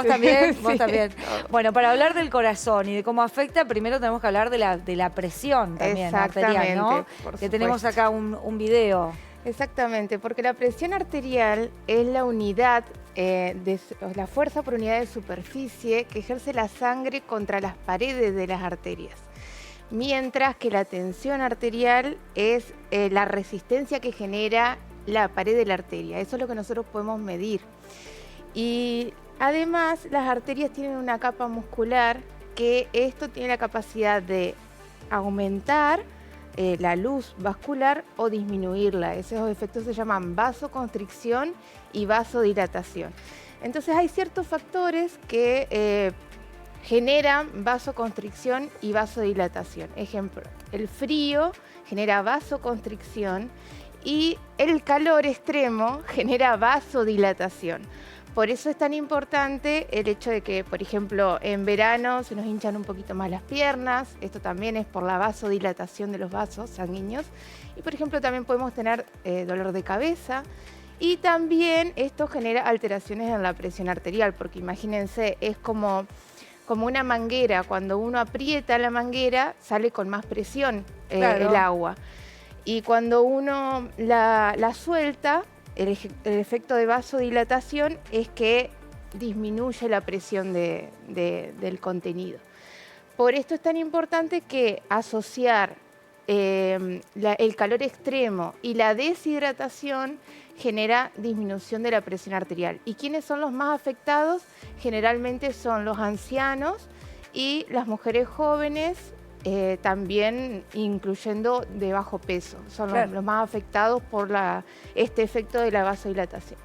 Vos también, vos Sí. también. Bueno, para hablar del corazón y de cómo afecta, primero tenemos que hablar de la presión también arterial, ¿no? por Que tenemos supuesto. acá un video. Exactamente, porque la presión arterial es la unidad, la fuerza por unidad de superficie que ejerce la sangre contra las paredes de las arterias. Mientras que la tensión arterial es la resistencia que genera la pared de la arteria. Eso es lo que nosotros podemos medir. Y además, las arterias tienen una capa muscular que esto tiene la capacidad de aumentar la luz vascular o disminuirla. Esos efectos se llaman vasoconstricción y vasodilatación. Entonces hay ciertos factores que generan vasoconstricción y vasodilatación. Ejemplo, el frío genera vasoconstricción y el calor extremo genera vasodilatación. Por eso es tan importante el hecho de que, por ejemplo, en verano se nos hinchan un poquito más las piernas. Esto también es por la vasodilatación de los vasos sanguíneos. Y, por ejemplo, también podemos tener dolor de cabeza. Y también esto genera alteraciones en la presión arterial, porque imagínense, es como una manguera. Cuando uno aprieta la manguera, sale con más presión Claro. el agua. Y cuando uno la suelta, el efecto de vasodilatación es que disminuye la presión del contenido. Por esto es tan importante que asociar el calor extremo y la deshidratación genera disminución de la presión arterial. ¿Y quiénes son los más afectados? Generalmente son los ancianos y las mujeres jóvenes, también incluyendo de bajo peso. Son Claro. los más afectados por este efecto de la vasodilatación.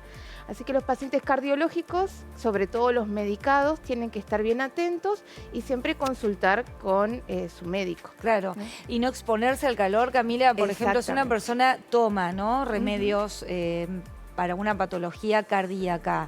Así que los pacientes cardiológicos, sobre todo los medicados, tienen que estar bien atentos y siempre consultar con su médico. Claro, y no exponerse al calor, Camila, por ejemplo, si una Exactamente. persona toma, ¿no?, remedios para una patología cardíaca,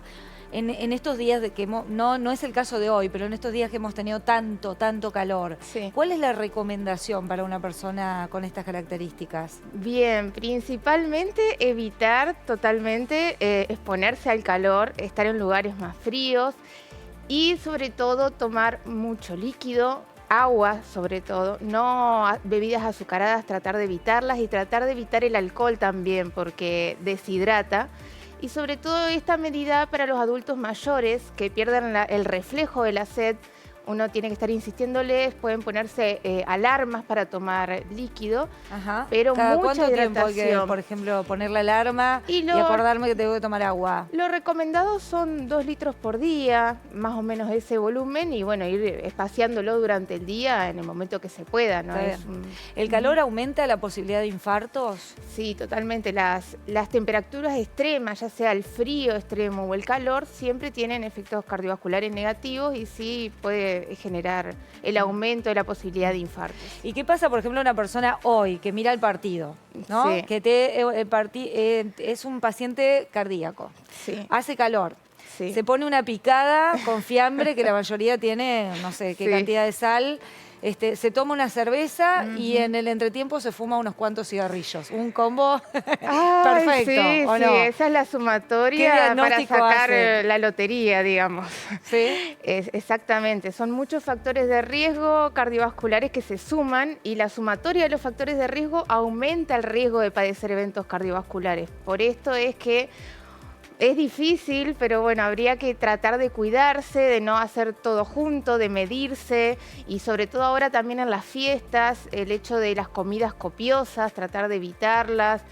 en estos días de que no es el caso de hoy, pero en estos días que hemos tenido tanto calor, Sí. ¿cuál es la recomendación para una persona con estas características? Bien, principalmente evitar totalmente exponerse al calor, estar en lugares más fríos y sobre todo tomar mucho líquido, agua sobre todo, no bebidas azucaradas, tratar de evitarlas y tratar de evitar el alcohol también porque deshidrata. Y sobre todo esta medida para los adultos mayores que pierden el reflejo de la sed. Uno tiene que estar insistiéndoles, pueden ponerse alarmas para tomar líquido, Ajá. pero ¿Cada mucha cuánto tiempo hay que, hidratación. por ejemplo, poner la alarma y acordarme que tengo que tomar agua? Lo recomendado son 2 litros por día, más o menos ese volumen, y bueno, ir espaciándolo durante el día en el momento que se pueda, ¿no? ¿El calor aumenta la posibilidad de infartos? Sí, totalmente. Las temperaturas extremas, ya sea el frío extremo o el calor, siempre tienen efectos cardiovasculares negativos y sí puede generar el aumento de la posibilidad de infartos. ¿Y qué pasa, por ejemplo, una persona hoy que mira el partido, ¿no? Sí. Que es un paciente cardíaco, Sí. hace calor, Sí. se pone una picada con fiambre que la mayoría tiene, no sé qué Sí. cantidad de sal, se toma una cerveza y en el entretiempo se fuma unos cuantos cigarrillos. Un combo Ay, perfecto, sí, ¿o sí, no? esa es la ¿Qué sumatoria para diagnóstico sacar hace? la lotería, digamos. ¿Sí? Exactamente, son muchos factores de riesgo cardiovasculares que se suman y la sumatoria de los factores de riesgo aumenta el riesgo de padecer eventos cardiovasculares. Por esto es que es difícil, pero bueno, habría que tratar de cuidarse, de no hacer todo junto, de medirse y sobre todo ahora también en las fiestas, el hecho de las comidas copiosas, tratar de evitarlas,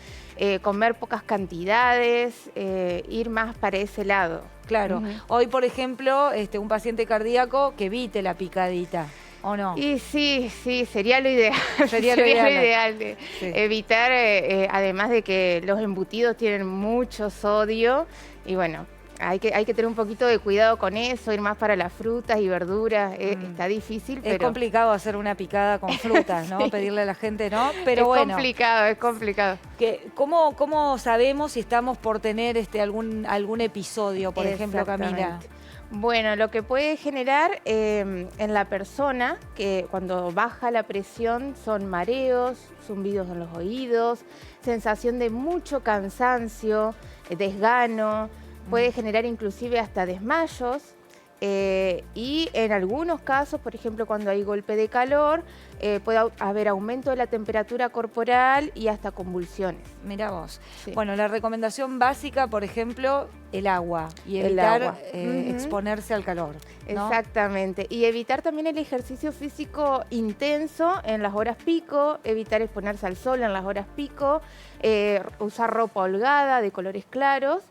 comer pocas cantidades, ir más para ese lado. Claro. Hoy, por ejemplo, un paciente cardíaco que evite la picadita, ¿o no? Y sí, sería lo ideal. Sería lo ideal. De Sí. evitar, además de que los embutidos tienen mucho sodio y bueno, hay que tener un poquito de cuidado con eso, ir más para las frutas y verduras. Está difícil, pero... Es complicado hacer una picada con frutas, ¿no? Sí. Pedirle a la gente, ¿no? Pero es bueno. complicado, es complicado. ¿Cómo sabemos si estamos por tener algún episodio, por ejemplo, Camila? Exactamente. Bueno, lo que puede generar en la persona, que cuando baja la presión, son mareos, zumbidos en los oídos, sensación de mucho cansancio, desgano, puede generar inclusive hasta desmayos Y en algunos casos, por ejemplo, cuando hay golpe de calor, puede haber aumento de la temperatura corporal y hasta convulsiones. Mirá vos. Sí. Bueno, la recomendación básica, por ejemplo, el agua y El evitar agua. exponerse al calor, ¿no? Exactamente. Y evitar también el ejercicio físico intenso en las horas pico, evitar exponerse al sol en las horas pico, usar ropa holgada de colores claros.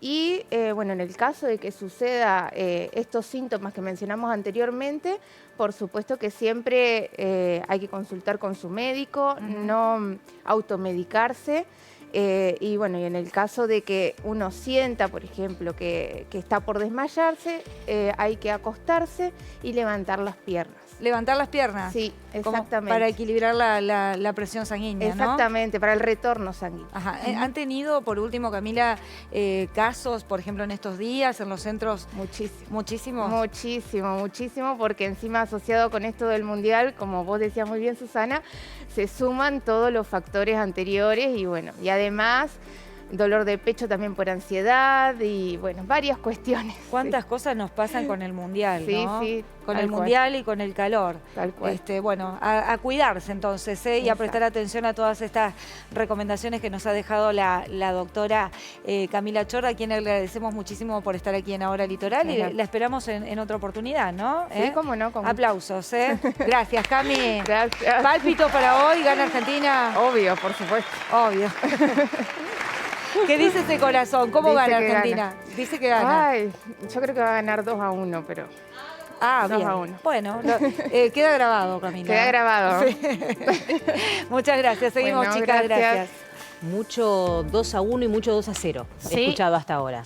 Y bueno, en el caso de que suceda estos síntomas que mencionamos anteriormente, por supuesto que siempre hay que consultar con su médico, no automedicarse. Y bueno, y en el caso de que uno sienta, por ejemplo, que está por desmayarse, hay que acostarse y levantar las piernas. Levantar las piernas. Sí, como exactamente. para equilibrar la presión sanguínea, ¿no? Exactamente, para el retorno sanguíneo. Ajá. ¿Han tenido, por último, Camila, casos, por ejemplo, en estos días, en los centros? Muchísimo. ¿Muchísimos? Muchísimo, muchísimo, porque encima asociado con esto del Mundial, como vos decías muy bien, Susana, se suman todos los factores anteriores y bueno, y además dolor de pecho también por ansiedad y bueno, varias cuestiones. ¿Cuántas cosas nos pasan con el Mundial, Sí, no? sí, Con tal el cual. Mundial y con el calor. Tal cual. Bueno, a cuidarse entonces, y a prestar atención a todas estas recomendaciones que nos ha dejado la doctora Camila Chorda, a quien le agradecemos muchísimo por estar aquí en Ahora Litoral y la esperamos en otra oportunidad, ¿no? Sí, cómo no. Aplausos, Gracias, Cami. Gracias. Pálpito para hoy, gana Argentina. Obvio, por supuesto. Obvio. ¿Qué dice ese corazón? ¿Cómo Dice gana que Argentina? gana. Dice que gana. Ay, yo creo que va a ganar 2-1, pero... Ah, 2-1. bien. Bueno, queda grabado, Camila. Queda grabado. Sí. Muchas gracias. Seguimos, Bueno, chicas. gracias. Gracias. Mucho 2-1 y mucho 2-0. Sí. He escuchado hasta ahora.